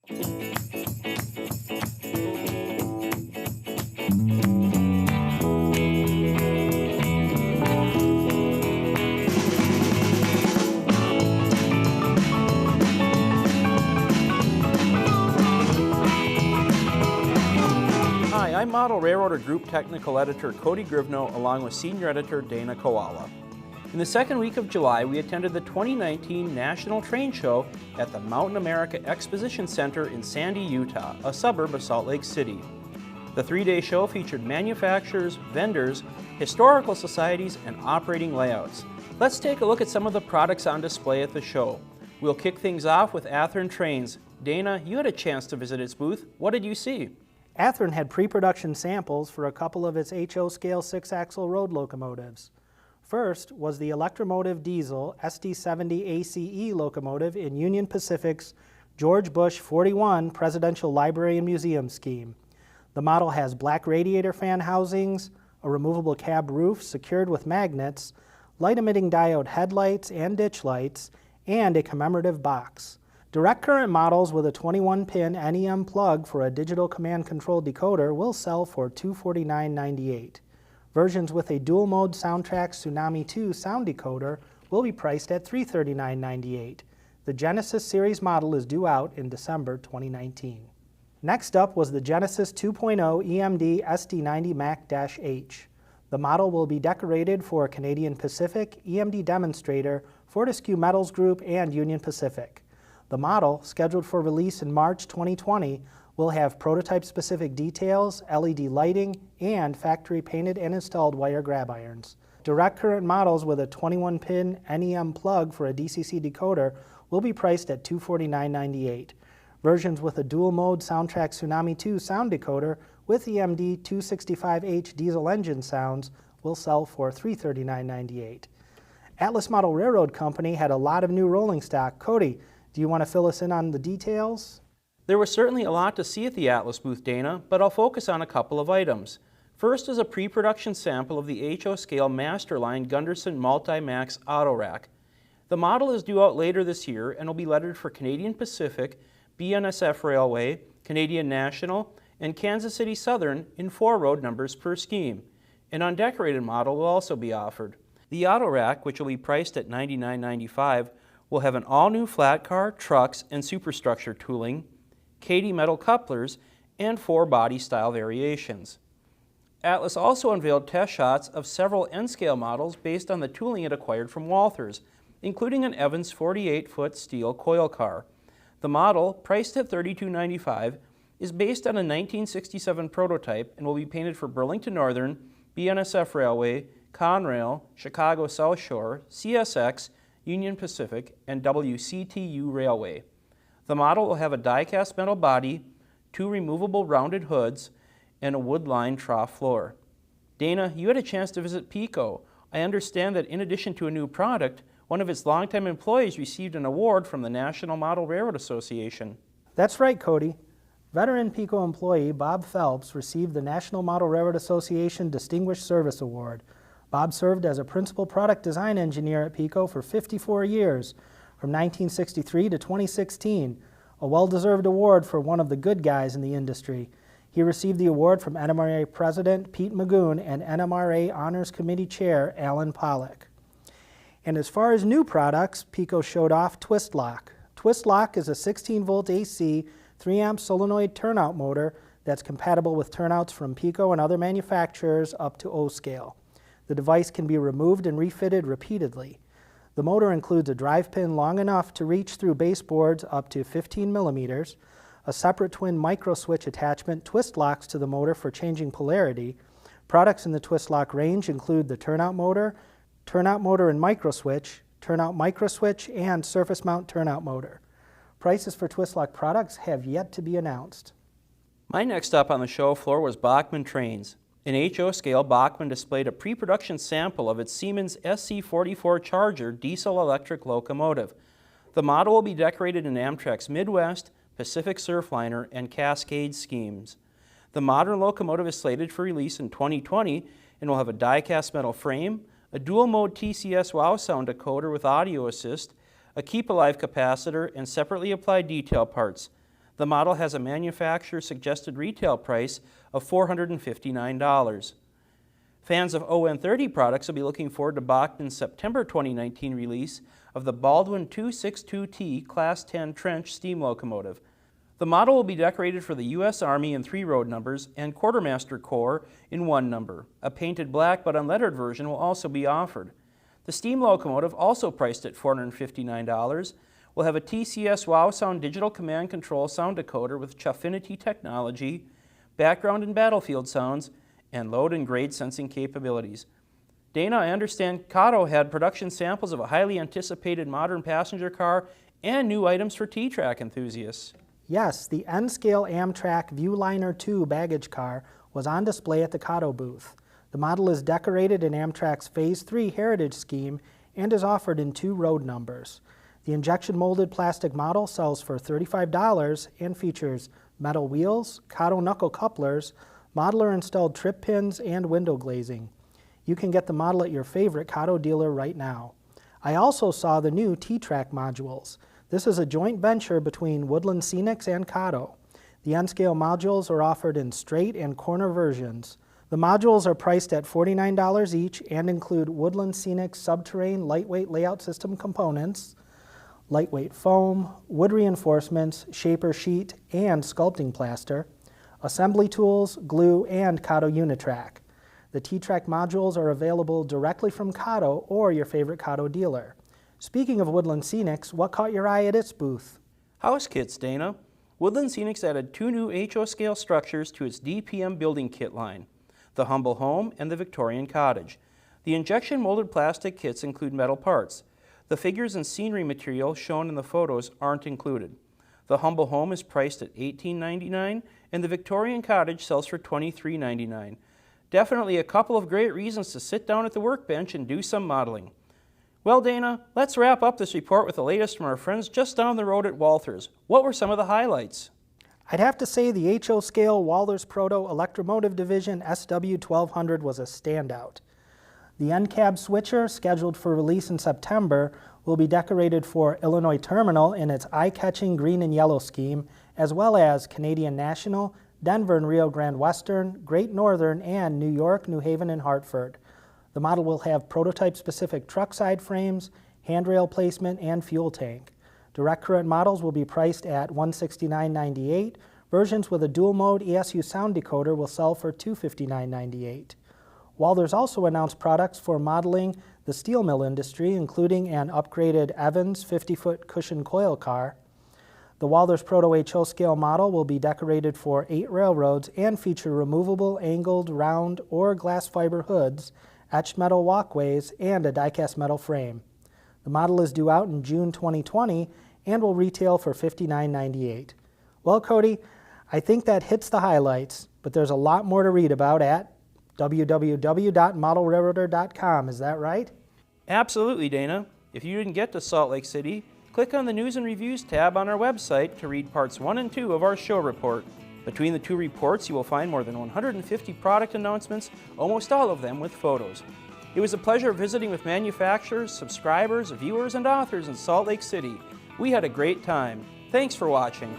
I'm Model Railroader Group Technical Editor Cody Grivno along with Senior Editor Dana Kawala. In the second week of July, we attended the 2019 National Train Show at the Mountain America Exposition Center in Sandy, Utah, a suburb of Salt Lake City. The three-day show featured manufacturers, vendors, historical societies, and operating layouts. Let's take a look at some of the products on display at the show. We'll kick things off with Athearn Trains. Dana, you had a chance to visit its booth. What did you see? Athearn had pre-production samples for a couple of its HO scale 6-axle road locomotives. First was the Electro-Motive diesel SD70 ACE locomotive in Union Pacific's George Bush 41 Presidential Library and Museum scheme. The model has black radiator fan housings, a removable cab roof secured with magnets, light-emitting diode headlights and ditch lights, and a commemorative box. Direct current models with a 21-pin NEM plug for a digital command control decoder will sell for $249.98. Versions with a dual-mode Soundtrack Tsunami 2 sound decoder will be priced at $339.98. The Genesis series model is due out in December 2019. Next up was the Genesis 2.0 EMD SD90 Mac-H. The model will be decorated for Canadian Pacific, EMD Demonstrator, Fortescue Metals Group, and Union Pacific. The model, scheduled for release in March 2020, will have prototype-specific details, LED lighting, and factory-painted and installed wire grab irons. Direct current models with a 21-pin NEM plug for a DCC decoder will be priced at $249.98. Versions with a dual-mode Soundtrack Tsunami 2 sound decoder with EMD 265H diesel engine sounds will sell for $339.98. Atlas Model Railroad Company had a lot of new rolling stock. Cody, do you want to fill us in on the details? There was certainly a lot to see at the Atlas booth, Dana, but I'll focus on a couple of items. First is a pre-production sample of the HO scale Masterline Gunderson Multi-Max Auto Rack. The model is due out later this year and will be lettered for Canadian Pacific, BNSF Railway, Canadian National, and Kansas City Southern in 4 road numbers per scheme. An undecorated model will also be offered. The Auto Rack, which will be priced at $99.95, will have an all-new flat car, trucks, and superstructure tooling, Cady metal couplers, and 4 body style variations. Atlas also unveiled test shots of several N-scale models based on the tooling it acquired from Walthers, including an Evans 48-foot steel coil car. The model, priced at $32.95, is based on a 1967 prototype and will be painted for Burlington Northern, BNSF Railway, Conrail, Chicago South Shore, CSX, Union Pacific, and WCTU Railway. The model will have a die-cast metal body, 2 removable rounded hoods, and a wood-lined trough floor. Dana, you had a chance to visit PECO. I understand that in addition to a new product, one of its longtime employees received an award from the National Model Railroad Association. That's right, Cody. Veteran PECO employee Bob Phelps received the National Model Railroad Association Distinguished Service Award. Bob served as a principal product design engineer at PECO for 54 years, from 1963 to 2016, a well-deserved award for one of the good guys in the industry. He received the award from NMRA President Pete Magoon and NMRA Honors Committee Chair Alan Pollack. And as far as new products, PECO showed off TwistLock. TwistLock is a 16-volt AC 3-amp solenoid turnout motor that's compatible with turnouts from PECO and other manufacturers up to O scale. The device can be removed and refitted repeatedly. The motor includes a drive pin long enough to reach through baseboards up to 15 millimeters, a separate twin micro switch attachment twist locks to the motor for changing polarity. Products in the TwistLock range include the turnout motor and micro switch, and surface mount turnout motor. Prices for TwistLock products have yet to be announced. My next up on the show floor was Bachmann Trains. In HO scale, Bachmann displayed a pre-production sample of its Siemens SC44 Charger diesel-electric locomotive. The model will be decorated in Amtrak's Midwest, Pacific Surfliner, and Cascade schemes. The modern locomotive is slated for release in 2020 and will have a die-cast metal frame, a dual-mode TCS WOW sound decoder with audio assist, a keep-alive capacitor, and separately applied detail parts. The model has a manufacturer's suggested retail price of $459. Fans of ON30 products will be looking forward to Bachmann's September 2019 release of the Baldwin 262T Class 10 trench steam locomotive. The model will be decorated for the U.S. Army in 3 road numbers and Quartermaster Corps in 1 number. A painted black but unlettered version will also be offered. The steam locomotive, also priced at $459, will have a TCS Wow Sound digital command control sound decoder with Chuffinity technology, background and battlefield sounds, and load and grade sensing capabilities. Dana, I understand Cottage had production samples of a highly anticipated modern passenger car and new items for T-Track enthusiasts. Yes, the N-Scale Amtrak Viewliner 2 baggage car was on display at the Cottage booth. The model is decorated in Amtrak's Phase 3 heritage scheme and is offered in 2 road numbers. The injection molded plastic model sells for $35 and features metal wheels, Cottage knuckle couplers, modeler installed trip pins, and window glazing. You can get the model at your favorite Cottage dealer right now. I also saw the new T-Track modules. This is a joint venture between Woodland Scenics and Cottage. The N-Scale modules are offered in straight and corner versions. The modules are priced at $49 each and include Woodland Scenics subterranean lightweight layout system components, lightweight foam, wood reinforcements, shaper sheet, and sculpting plaster, assembly tools, glue, and Cottage Unitrack. The T-Track modules are available directly from Cottage or your favorite Cottage dealer. Speaking of Woodland Scenics, what caught your eye at its booth? House kits, Dana. Woodland Scenics added 2 new HO scale structures to its DPM building kit line, the Humble Home and the Victorian Cottage. The injection molded plastic kits include metal parts. The figures and scenery material shown in the photos aren't included. The Humble Home is priced at $18.99 and the Victorian Cottage sells for $23.99. Definitely a couple of great reasons to sit down at the workbench and do some modeling. Well, Dana, let's wrap up this report with the latest from our friends just down the road at Walthers. What were some of the highlights? I'd have to say the HO scale Walthers Proto Electro-Motive Division SW1200 was a standout. The NCAB switcher, scheduled for release in September, will be decorated for Illinois Terminal in its eye-catching green and yellow scheme, as well as Canadian National, Denver and Rio Grande Western, Great Northern, and New York, New Haven, and Hartford. The model will have prototype-specific truck side frames, handrail placement, and fuel tank. Direct current models will be priced at $169.98. Versions with a dual-mode ESU sound decoder will sell for $259.98. Walthers also announced products for modeling the steel mill industry, including an upgraded Evans 50-foot cushion coil car. The Walthers Proto HO scale model will be decorated for 8 railroads and feature removable, angled, round, or glass fiber hoods, etched metal walkways, and a die-cast metal frame. The model is due out in June 2020 and will retail for $59.98. Well, Cody, I think that hits the highlights, but there's a lot more to read about at www.modelrailroader.com. Is that right? Absolutely, Dana. If you didn't get to Salt Lake City, click on the News and Reviews tab on our website to read parts 1 and 2 of our show report. Between the 2 reports, you will find more than 150 product announcements, almost all of them with photos. It was a pleasure visiting with manufacturers, subscribers, viewers, and authors in Salt Lake City. We had a great time. Thanks for watching.